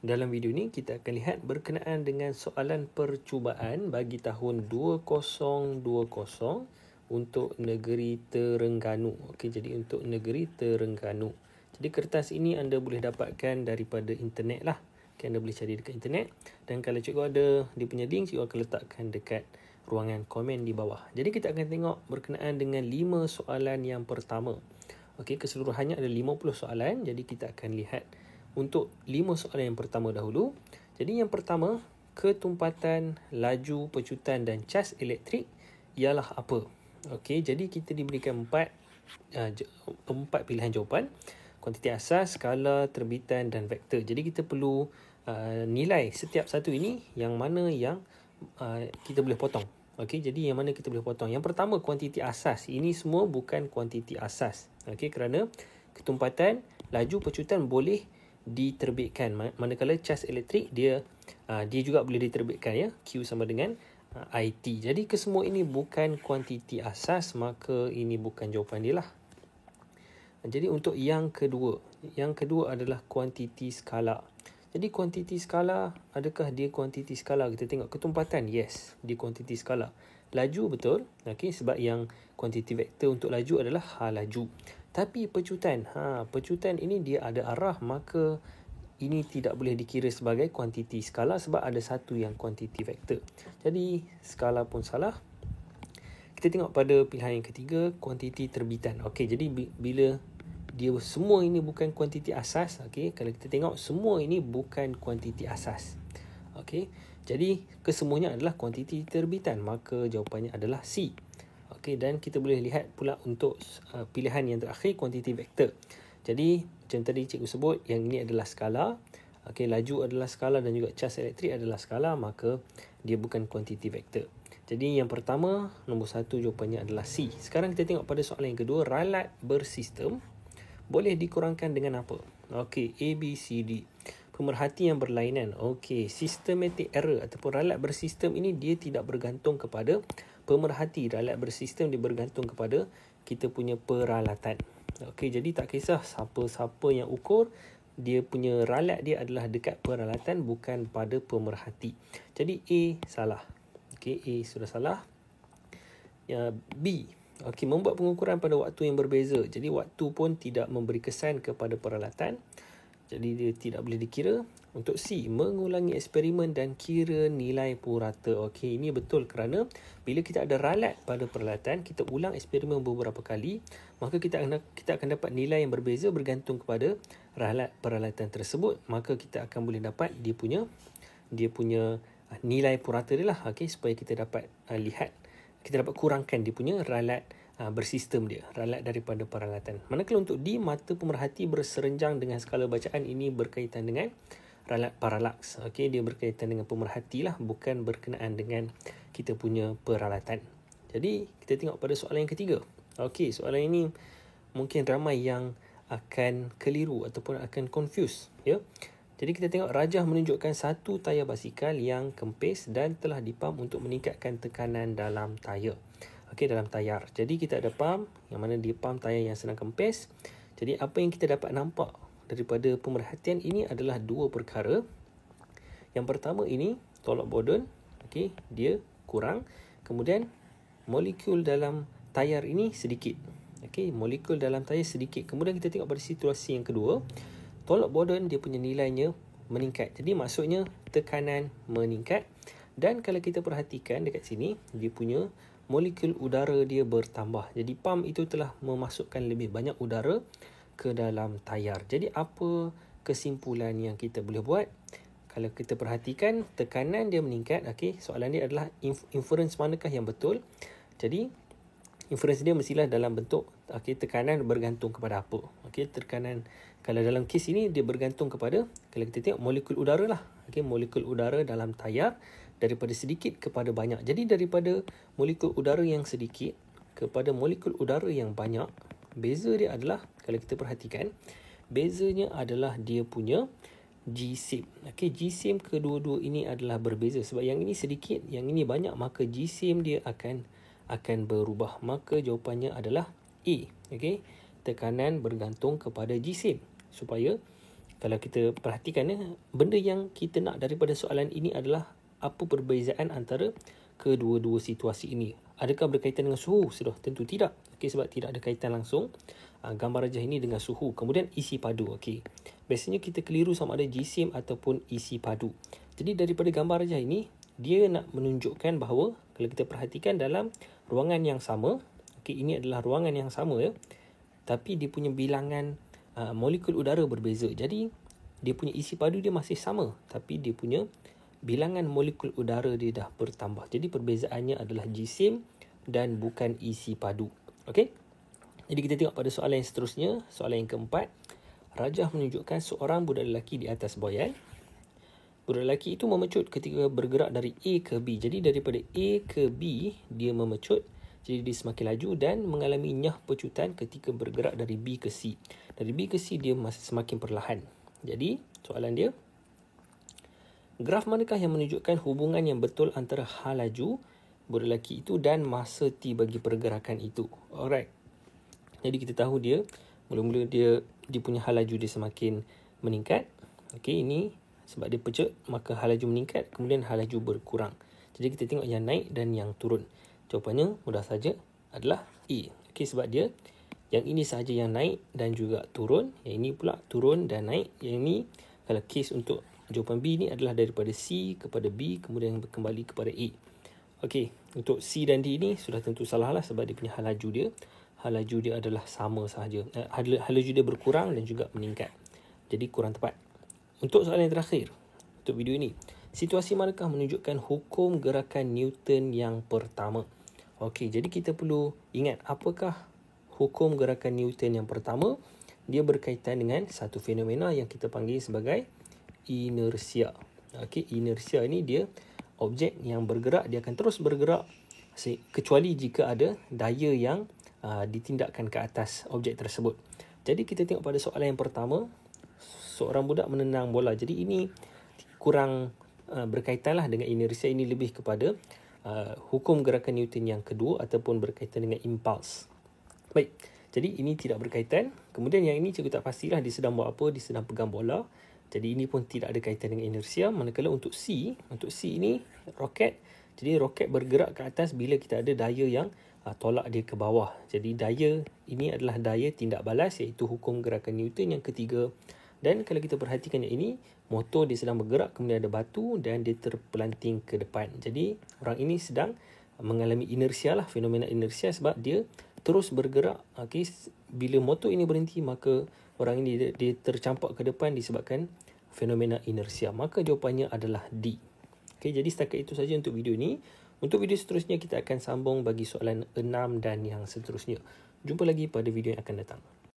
Dalam video ini kita akan lihat berkenaan dengan soalan percubaan bagi tahun 2020 untuk negeri Terengganu. Okey, jadi untuk negeri Terengganu. Jadi kertas ini anda boleh dapatkan daripada internet lah. Okay, anda boleh cari dekat internet. Dan kalau cikgu ada dia punya link, cikgu akan letakkan dekat ruangan komen di bawah. Jadi kita akan tengok berkenaan dengan 5 soalan yang pertama. Okey, keseluruhannya ada 50 soalan. Jadi kita akan lihat untuk 5 soalan yang pertama dahulu. Jadi yang pertama, ketumpatan laju pecutan dan cas elektrik ialah apa? Okey, jadi kita diberikan 4 pilihan jawapan. Kuantiti asas, skala, terbitan dan vektor. Jadi kita perlu nilai setiap satu ini yang mana yang kita boleh potong. Okey, jadi yang mana kita boleh potong. Yang pertama, kuantiti asas. Ini semua bukan kuantiti asas. Okey, kerana ketumpatan laju pecutan boleh diterbitkan, manakala cas elektrik dia juga boleh diterbitkan, ya. Q sama dengan IT. Jadi kesemua ini bukan kuantiti asas, maka ini bukan jawapan dia lah. Jadi untuk yang kedua adalah kuantiti skala. Jadi kuantiti skala, adakah dia kuantiti skala? Kita tengok ketumpatan, yes, dia kuantiti skala. Laju betul, okey, sebab yang kuantiti vektor untuk laju adalah laju. Tapi pecutan ini dia ada arah, maka ini tidak boleh dikira sebagai kuantiti skala sebab ada satu yang kuantiti vektor. Jadi skala pun salah. Kita tengok pada pilihan yang ketiga, kuantiti terbitan. Okey, jadi bila dia semua ini bukan kuantiti asas, okey, kalau kita tengok semua ini bukan kuantiti asas. Okey, jadi kesemuanya adalah kuantiti terbitan, maka jawapannya adalah C. Okey, dan kita boleh lihat pula untuk pilihan yang terakhir, kuantiti vektor. Jadi macam tadi cikgu sebut, yang ini adalah skala. Okey, laju adalah skala dan juga cas elektrik adalah skala, maka dia bukan kuantiti vektor. Jadi yang pertama, nombor 1 jawapannya adalah C. Sekarang kita tengok pada soalan yang kedua, ralat bersistem boleh dikurangkan dengan apa? Okey, A, B, C, D. Pemerhati yang berlainan. Okey, systematic error ataupun ralat bersistem ini dia tidak bergantung kepada pemerhati. Ralat bersistem dia bergantung kepada kita punya peralatan. Okey, jadi tak kisah siapa-siapa yang ukur, dia punya ralat dia adalah dekat peralatan, bukan pada pemerhati. Jadi A salah. Okey, A sudah salah. B, okey, membuat pengukuran pada waktu yang berbeza. Jadi waktu pun tidak memberi kesan kepada peralatan. Jadi dia tidak boleh dikira. Untuk C, mengulangi eksperimen dan kira nilai purata. Okey, ini betul kerana bila kita ada ralat pada peralatan, kita ulang eksperimen beberapa kali, maka kita akan dapat nilai yang berbeza bergantung kepada ralat peralatan tersebut. Maka kita akan boleh dapat dia punya nilai purata dia lah. Okey, supaya kita dapat lihat, kita dapat kurangkan dia punya ralat bersistem dia, ralat daripada peralatan. Manakala untuk D, mata pemerhati berserenjang dengan skala bacaan, ini berkaitan dengan ralat paralax. Okey, dia berkaitan dengan pemerhati lah, bukan berkenaan dengan kita punya peralatan. Jadi kita tengok pada soalan yang ketiga. Okey, soalan ini mungkin ramai yang akan keliru ataupun akan confuse, ya. Jadi kita tengok, rajah menunjukkan satu tayar basikal yang kempis dan telah dipam untuk meningkatkan tekanan dalam tayar. Okey, dalam tayar. Jadi kita ada pam yang mana dia pam tayar yang sedang kempis. Jadi apa yang kita dapat nampak daripada pemerhatian ini adalah dua perkara. Yang pertama ini tolak bodon, okey, dia kurang. Kemudian molekul dalam tayar ini sedikit. Okey, molekul dalam tayar sedikit. Kemudian kita tengok pada situasi yang kedua, tolak bodon dia punya nilainya meningkat. Jadi maksudnya tekanan meningkat. Dan kalau kita perhatikan dekat sini, dia punya molekul udara dia bertambah. Jadi pam itu telah memasukkan lebih banyak udara ke dalam tayar. Jadi apa kesimpulan yang kita boleh buat? Kalau kita perhatikan, tekanan dia meningkat. Okey, soalan dia adalah inference manakah yang betul? Jadi inference dia mestilah dalam bentuk tekanan bergantung kepada apa? Okey, tekanan kalau dalam kes ini dia bergantung kepada, kalau kita tengok, molekul udara lah. Okey, molekul udara dalam tayar daripada sedikit kepada banyak. Jadi daripada molekul udara yang sedikit kepada molekul udara yang banyak, beza dia adalah, kalau kita perhatikan, bezanya adalah dia punya G-sim. Okey, G-sim kedua-dua ini adalah berbeza. Sebab yang ini sedikit, yang ini banyak, maka G-sim dia akan berubah. Maka jawapannya adalah A. Okey, tekanan bergantung kepada G-sim. Supaya kalau kita perhatikan benda yang kita nak daripada soalan ini adalah apa perbezaan antara kedua-dua situasi ini. Adakah berkaitan dengan suhu? Sudah tentu tidak. Okey, sebab tidak ada kaitan langsung gambar rajah ini dengan suhu. Kemudian isi padu. Okey. Biasanya kita keliru sama ada jisim ataupun isi padu. Jadi daripada gambar rajah ini, dia nak menunjukkan bahawa kalau kita perhatikan dalam ruangan yang sama, okey, ini adalah ruangan yang sama tapi dia punya bilangan molekul udara berbeza. Jadi dia punya isi padu dia masih sama, tapi dia punya bilangan molekul udara dia dah bertambah. Jadi perbezaannya adalah jisim dan bukan isi padu. Okey. Jadi kita tengok pada soalan yang seterusnya, soalan yang keempat. Rajah menunjukkan seorang budak lelaki di atas buaian. Budak lelaki itu memecut ketika bergerak dari A ke B. Jadi daripada A ke B dia memecut, jadi dia semakin laju dan mengalami nyah pecutan ketika bergerak dari B ke C. Dari B ke C dia masih semakin perlahan. Jadi soalan dia, graf manakah yang menunjukkan hubungan yang betul antara hal laju budak lelaki itu dan masa T bagi pergerakan itu? Alright. Jadi kita tahu dia, mula-mula dia punya hal laju dia semakin meningkat. Okey, ini sebab dia pecut, maka hal laju meningkat, kemudian hal laju berkurang. Jadi kita tengok yang naik dan yang turun. Jawapannya mudah saja adalah A. Okey, sebab dia, yang ini sahaja yang naik dan juga turun. Yang ini pula turun dan naik. Yang ini, kalau kes untuk jawapan B ni adalah daripada C kepada B, kemudian kembali kepada A. Okey, untuk C dan D ni sudah tentu salah lah sebab dia punya hal laju dia. Hal laju dia adalah sama sahaja. Hal laju dia berkurang dan juga meningkat. Jadi kurang tepat. Untuk soalan yang terakhir, untuk video ini, situasi manakah menunjukkan hukum gerakan Newton yang pertama? Okey, jadi kita perlu ingat apakah hukum gerakan Newton yang pertama. Dia berkaitan dengan satu fenomena yang kita panggil sebagai inersia. Okey, inersia ini dia objek yang bergerak, dia akan terus bergerak kecuali jika ada daya yang ditindakkan ke atas objek tersebut. Jadi kita tengok pada soalan yang pertama, seorang budak menendang bola. Jadi ini kurang berkaitanlah dengan inersia, ini lebih kepada hukum gerakan Newton yang kedua ataupun berkaitan dengan impuls. Baik, jadi ini tidak berkaitan. Kemudian yang ini cikgu tak pastilah dia sedang buat apa, dia sedang pegang bola. Jadi ini pun tidak ada kaitan dengan inersia. Manakala untuk C ini roket. Jadi roket bergerak ke atas bila kita ada daya yang tolak dia ke bawah. Jadi daya ini adalah daya tindak balas, iaitu hukum gerakan Newton yang ketiga. Dan kalau kita perhatikan yang ini, motor dia sedang bergerak, kemudian ada batu dan dia terpelanting ke depan. Jadi orang ini sedang mengalami inersia lah, fenomena inersia sebab dia terus bergerak. Okay, bila motor ini berhenti, maka orang ini dia tercampak ke depan disebabkan fenomena inersia. Maka jawapannya adalah D. Okay, jadi setakat itu saja untuk video ini. Untuk video seterusnya kita akan sambung bagi soalan 6 dan yang seterusnya. Jumpa lagi pada video yang akan datang.